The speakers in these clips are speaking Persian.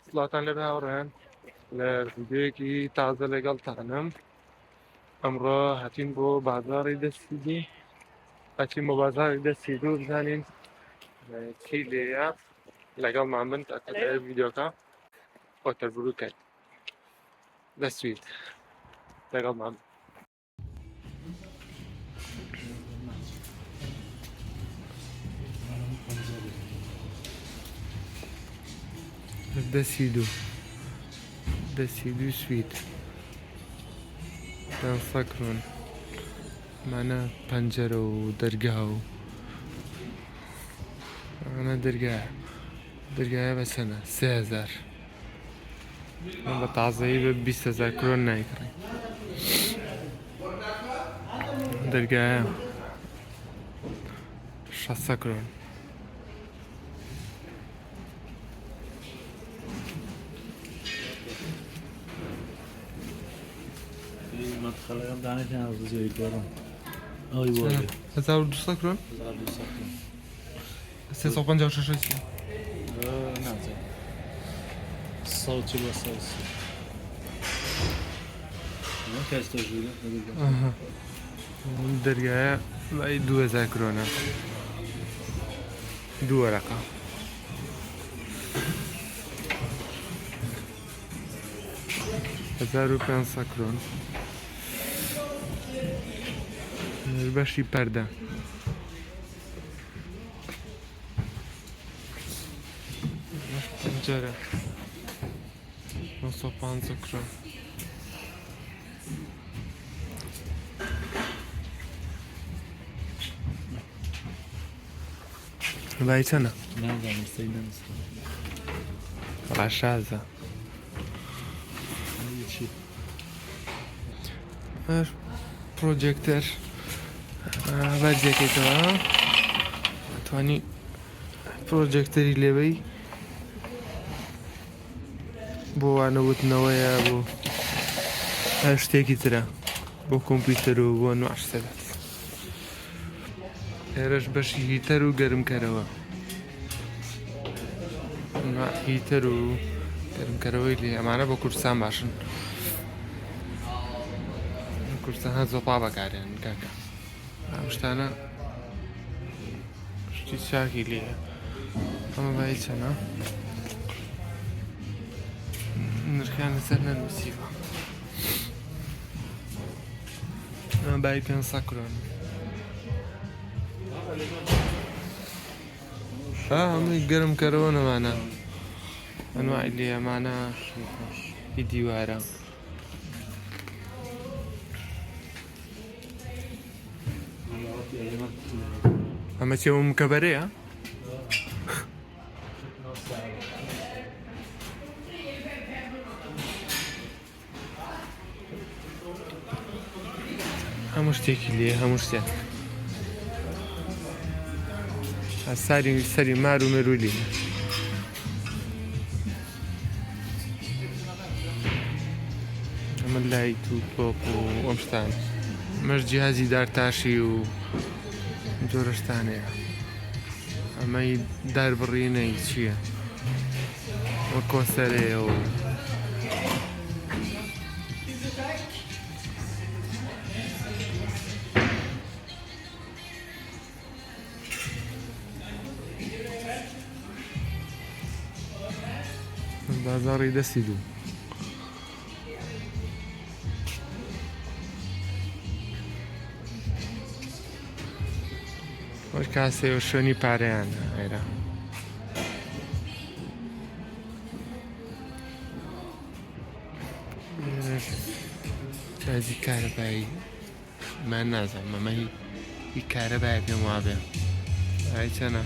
سڵاتان لەبێ هاوڕێیان لە ڤیدیۆیەکی تازە لەگەڵتانم. ئەمڕۆ هاتین بۆ بازاڕی دەستیدی، ئەچین بۆ بازاڕی دەستیدی و بزانین چی لێیە. لەگەڵمان بن تاکە لە ڤیدیۆکە خۆتە بروکەیت. دەسوید لەگەڵمان بن. دەسیدو سوید پێنسە کرۆن مانە پەنجەرە و دەرگا و مانە دەرگایە بە چەندە؟ 3000 بە تازایی بە 20000 کرۆن نایکڕی. دەرگایە 600 کرۆن. مدخلهم دانش نیاز زیاد دارم. آی وای. 1200 کرۆن؟ 356 چی؟ نه زیاد. 140 ساس. نه کاش تو جوری. دەرگایە لای 2000 کرۆنە. دوو وەرەقە. هەزار و 500 کرۆن. بەشی پەردە. پەنجەرە 950 کرۆن. لای چەندە؟ نازانم سەیدەم. ڕەشازە. چی؟ پرۆجێکتەر بەرجێکێتەوە توانی پرۆجێکتەری لێبەی بۆ وانەوتنەوەیە بۆ هەر شتێکی ترە بۆ کۆمپیوتەر و بۆ نواشتەدات. ئێرەش بەشی هیتەر و گەرمکەرەوە. هیتەر و گەرمکەرەوەی لێ ئەمانە بۆ کورسان باشن. کورسانە زۆپا بەکارێن کاکە. ئەم شتانە شتی چاکی لێیە. ئەمە بای چەندە؟ نرخیان لەسەر نەنووسیوە. ئەمە بای 500 کرۆن. هەمووی گەرمکەرەوە نەمانە. ئەنواعی لێ ئەمانە هی دیوارە. ئەمە چێوە مکەبەرەیە؟ هەموو شتێکی لێ هەموو شتێک. سەری مار و مێروولی. ئەمە لایت و تۆپ و ئەم شتان. ئەمەش جیهازی دارتاشی و جۆرە شتانەیە. ئەمەی داربڕینەی چییە؟ ئەمە کۆسەرەیە و بازاڕی دەستیدو. وەک کاسێ و شوێنی پارەیانە ئێرە. جیهازی کارەبایی من نازانم ئەمە هی کارەبایە پێم وابێ. ئای چەندە؟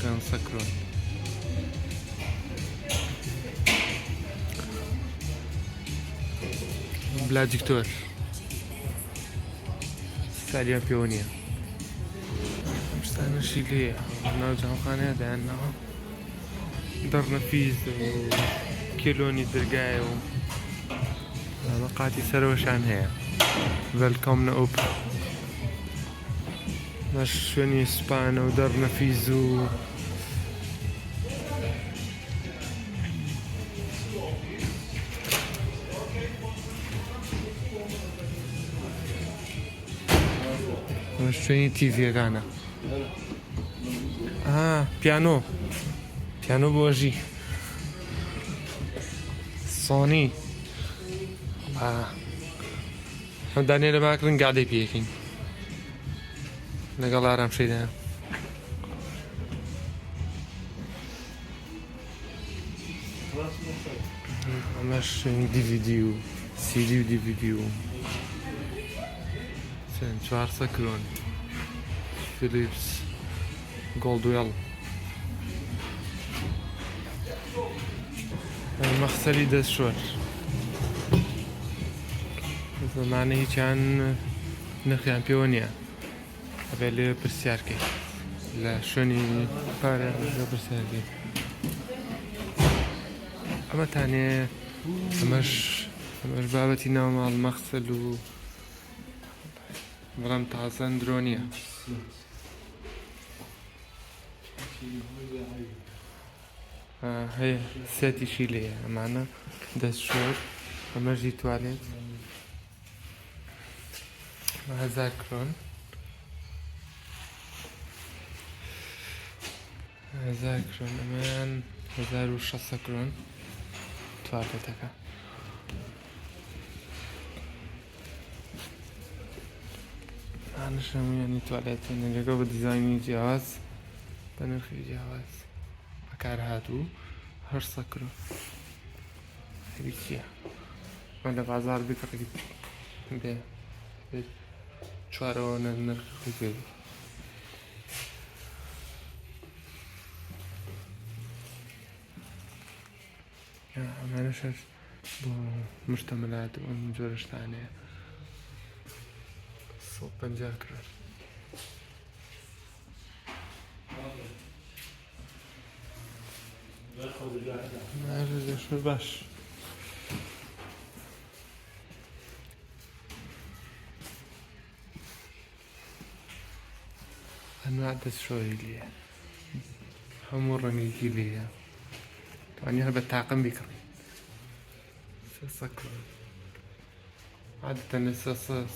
500 کرۆن. بلاجیکتۆر سالیان پێوە نییە. ئەم شتانەشی لێیە ناو جاوخانەیە دایاننەوە. دەڕنەفیز و کیلۆنی دەرگایە و ئەمە قاتی سەرەوەشان هەیە. ڤێلکۆمنە ئۆپن. مەش شوێنی سوپانە و دەڕنەفیز و ئەمە شوێنی تیڤیەکانە. پیانۆ بۆژی سۆنی ئەم دانێرە باکردن گادەی پێکەین لەگەڵ ئارام شەیدا. ئەمە شوێنی DVD و CD و DVD و 400 کرۆن فیلیپس گۆڵدوێڵ. مەخسەری دەستشۆر زمانە هیچیان نرخیان پێوە نییە، ئەبێ لێ پرسیارکەی لە شوێنی پارە لە پرسیارکەی. ئەمەتانێ ئەمەش بابەتی ناوماڵ مەخسەل و بەڵام تازەن درۆ نییە. هەیە سێتیشی لێیە ئەمانە دەستشۆر. ئەمەژی توالێت 1000 کرۆن 1000 کرۆن. ئەمەیان 1600 کرۆن توالێتەکە. ئانشەمیانی توالێتێنە لەگەڵ بە دیزاینی جیاواز بە نرخی جیاواز بەکار هاتوو 800 کرۆن. هەری چییە؟ من لە بازار بکڕیت بێ 4ەوە نرخی پێ. ئەمانەشەش بۆ مشتەمەلات و ئەم جۆرە شتانەیە 150 کرۆن. باش ئەنواع دەستشۆری لێیە، هەموو ڕەنگێکی لێیە، توانی هەر بە تاقم بیکڕی 300 کرۆن. عادەتەن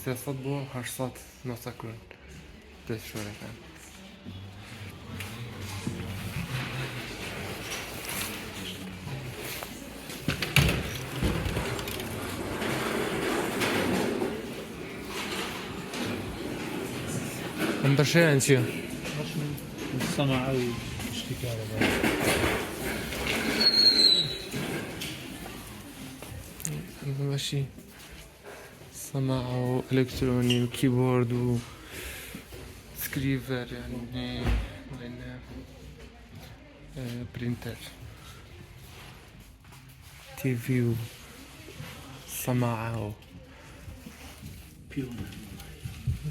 300 بۆ 800 900 کرۆن دەستشۆرەکان. ئەم بەشەیان چییە؟ سەماعەوی شتی کارەبا. بەشی سەماع و ئەلکترۆنی و کیبۆرد و سکریڤەر یعنی پرینتەر تیڤی و سەماعە و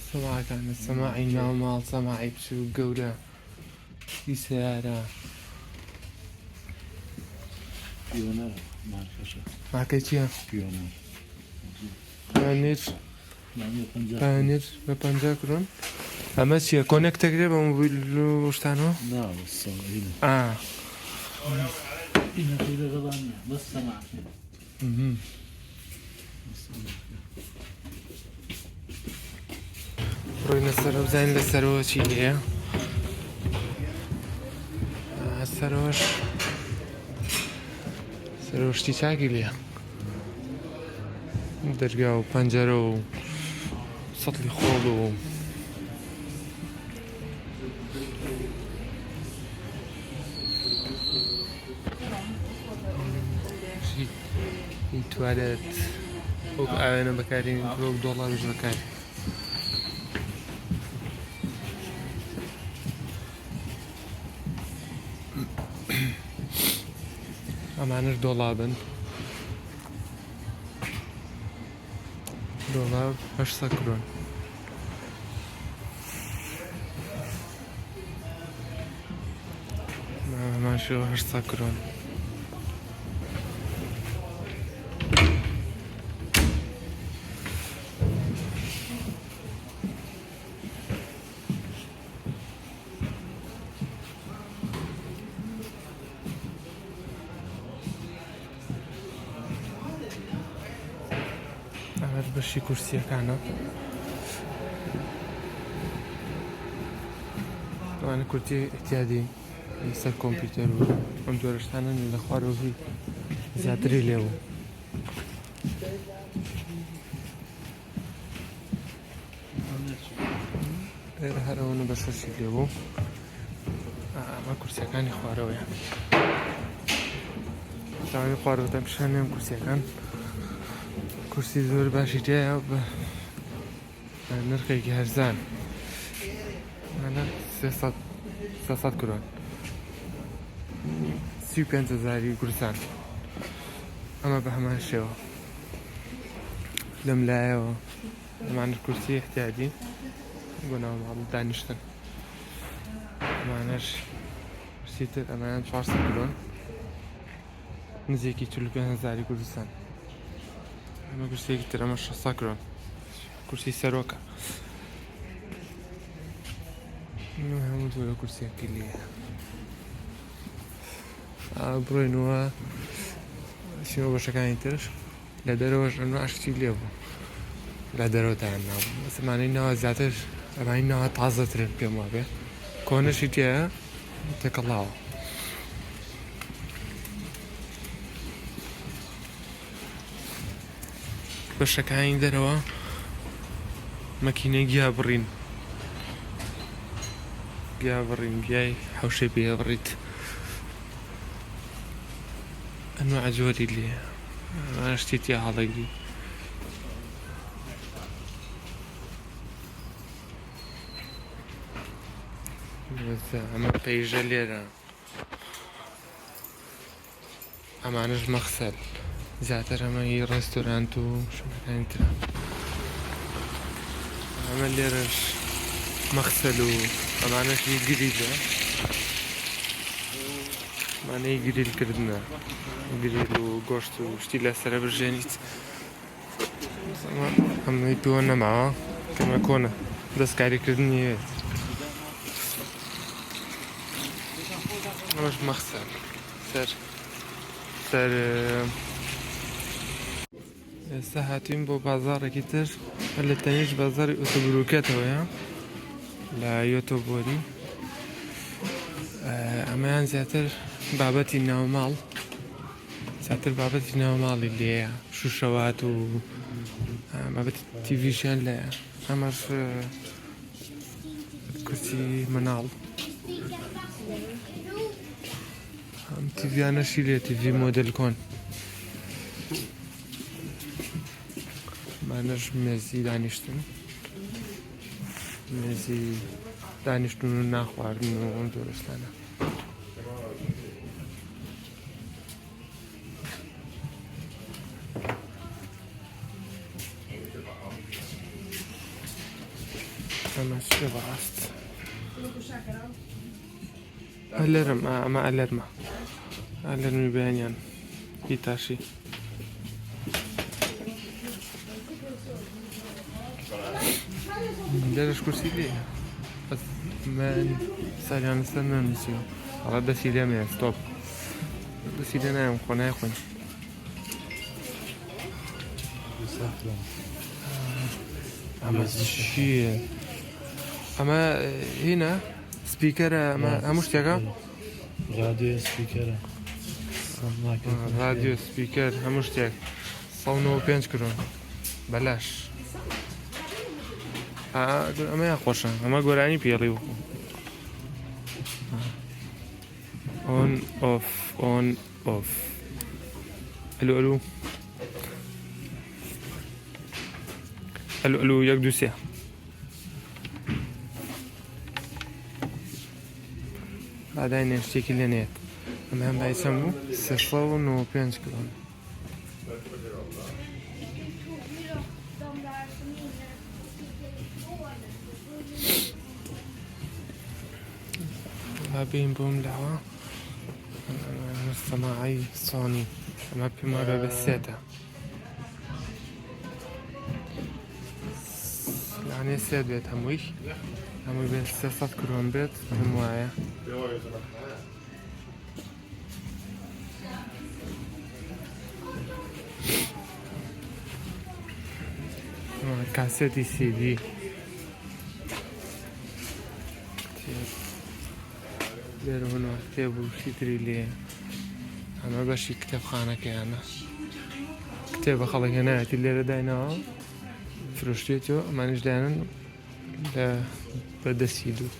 سەماعەکانە سەماعی ناوماڵ سەماعی بچوو گەورە سی سیارە. پیۆنەر مارکەشە. مارکەی چییە؟ پیۆنەر. پایۆنیر بە 50 کرۆن. ئەمە چییە؟ کۆنێکتەکرێ بە مۆبیل و شتانەوە؟ ڕۆینە سەرەوە بزانین لە سەرەوە چی هەیە. سەرەوە شتی چاکی لێیە، دەرگا و پەنجەرە و سەتڵی خۆڵ و توالێت وەک ئاوێنە بەکارین وەک دۆڵاروش بەکار. ئەمانش دۆڵابن، دۆڵاب 800 کرۆن. ئەماشەوە 800 کرۆن. بەشی کورسیەکانە طبعا كورتي احتيادي لسه الكمبيوتر وهم جورشتانا اللي خوارو في زيادري ليو هذا هو بشرش ليو ما كرسي كان خوارو يعني طبعا خوارو تمشان يوم كرسي كان كرسي زور باشي جاي نرخي هرزان أنا 300 كرون 35,000 كرسان أما بهمان الشيوة لملاية معنا الكرسي احتياجي قلنا مع دانشتن معناش كرسي تر أمانة 400 كرون نزيكي 35,000 كرسان أما كرسي تر أما 600 كرون كرسي سروكا هم تقول كرسي كلية بروينوا شنو باش كان يترش لا دروج انه اشتي ليبو لا درو تاعنا بس معني انه زاتش معني انه تعزة ترين بيوم به كون شي جاء تكلاو باش كان دروا ماكينة جا برين جاي حوشي بيها بريت انواع جودي اللي انا اشتيت اياها ضيقي بس اما بيجا ليرا اما اناش مغسل زعتر اما هي ريستورانتو شو مكان ترى اما ليراش مغسلو اما اناش جديدة معنی گریل کردنه گریل و گوشت و شتی لسر برجانیت هم يبيونا معاه كما كنا دست کاری کردنیه مش مخسر سر ساعتين بو بازار كتير اللي تانيش بازار أوتوبروكات هويا لا يوتوبوري أما زياتر بابتي نومال زياتر بابتي نومال اللي شو شوات و بابتي تيفيشن لا أما كرسي منال تيفي أنا شيلي تيفي موديل كون ما نش مزي دانشتن مزي دانشتن نخوار نو درستانه أنا شو بعست ألرم ما ألرم بيانيان يتاشي جالس كرسي لي بس ما سالي نستنى نسيو على دسي لي ستوب دسي لي نايم خنا يخون أما شيء أما هنا سبيكر أما مش تيجا راديو سبيكر راديو سبيكر همش تيجا صونو بينج كرون بلاش أما يا خوشة أما قراني بيليو on off الو ياك دوسي بعدين نشتكي لنيت أما هم بيسمو سيصون و بينج كرون بين بوم لعوة الصناعي سوني ما بما ببسيتها يعني سيد بيت هموي بيت 6 كرون بيت هموايا كاسيتي سي دي لێرە هەنوە کتێب و شیتری لێ ئەمە بەشی کتێبخانەکەیانە کتێبە خەڵک هێنایەتی لێرە داینەوە فرۆشتێتەوە ئەمانیش دایانن لە بەدەستی دوو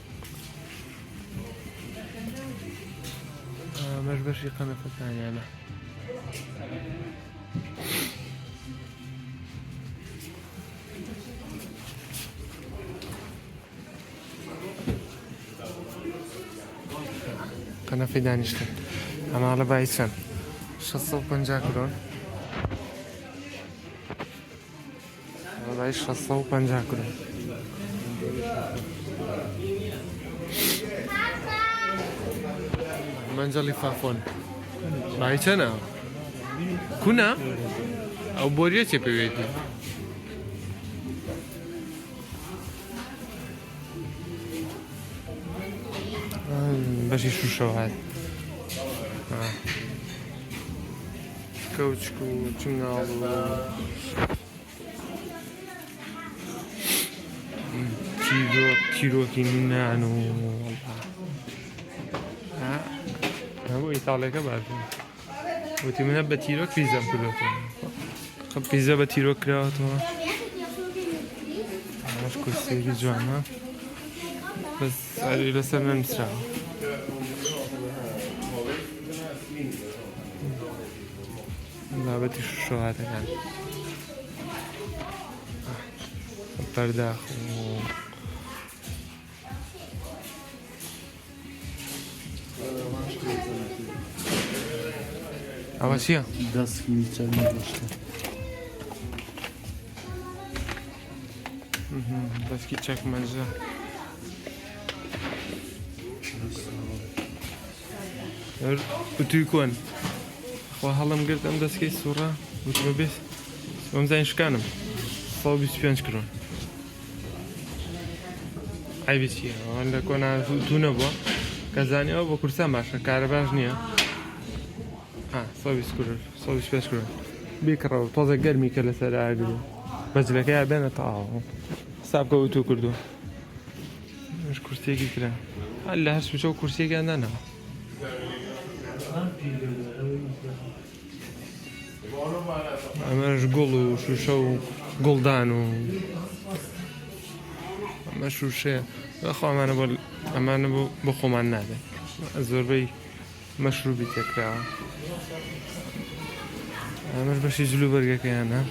ئەمەش بەشی قەنەفەکانیانە قەنەفەی دانیشتن ئەماڵە بای چەند 650 کرۆن ئەمە بای 650 کرۆن منجەڵی فافۆن بای چەنە کونە ئەو بۆریە چێ پێوێتی بەشی شوشەوە هات کەوچک و چنگاڵ و تیرۆکی نان و هەموو ئیتاڵیەکە باشە وتی منە بە تیرۆک پیزەم کردوتەوە خەڵ پیزە بە تیرۆک کراوەتەوە ئەمەش کورسێکی جوانە بەس ئەری لەسەر نەنووسراوە بابەتی شوهاتەکان پەرداخ و ئەوە چییە؟ دەستکی چەرمەگەشتە دەستکی چەکمەنجە وتوی کۆن خوا هەڵم گرت ئەم دەستکەی سوڕە وتمە بێت ئەم زین شکانم 125 کرۆن ئایبی چییە ئەوان لە کۆنا تو نەبووە کەزانیەوە بۆ کورسان باشە کارە باش نییە 125 کرۆن بیکڕەوە تۆزە گەرمی کە لەسەر ئاگرێ بەجلەکەی بێنە تەواو سابکە وتو کردووە ئەش کورسێکی کرا هەر لە هەر سوچە و کورسێکیان دانەوە ئەمەش گوڵ و شوشە و گوڵدان و ئەمە شوشەیە بەخۆ ئەمانە بۆ خۆمان نادێت زۆربەی مەشروبی تێکراوە ئەمەش بەشی جلو بەرگەکەیانە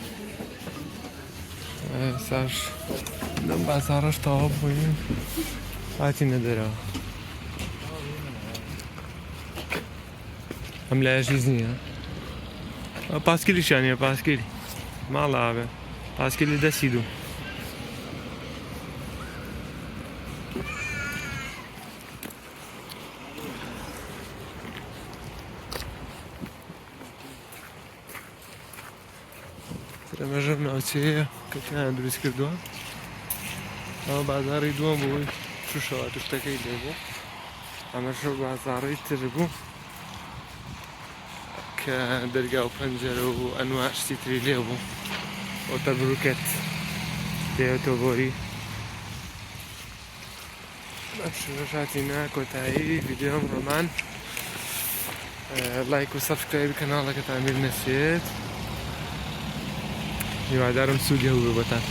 ساش دەم بازاڕەش تەواو بووین هاتینە دەرەوە ئەم لایەشیز نییە پاسکیلیشانیە پاسکیلی ماڵە ئابێ پاسکیلی دەستی دوو ئەمەژەر ناوچەیە کە کەیان دروست کردووە ئەمە بازاڕی دووەم بووی شوشەوە شتەکەی لێبوو ئەمەش بازاڕی تر بوو کە دەرگا و پەنجەرە و ئەنوا شتی تری لێ بوو ئۆتە بروکێت دێتەوە بۆری شاتینە کۆتایی ڤیدیۆم ڕۆمان لایک و سەبسکرایب کەناڵەکەتان بیر نەچێت هیوادارم سوودی هەبوو بۆتان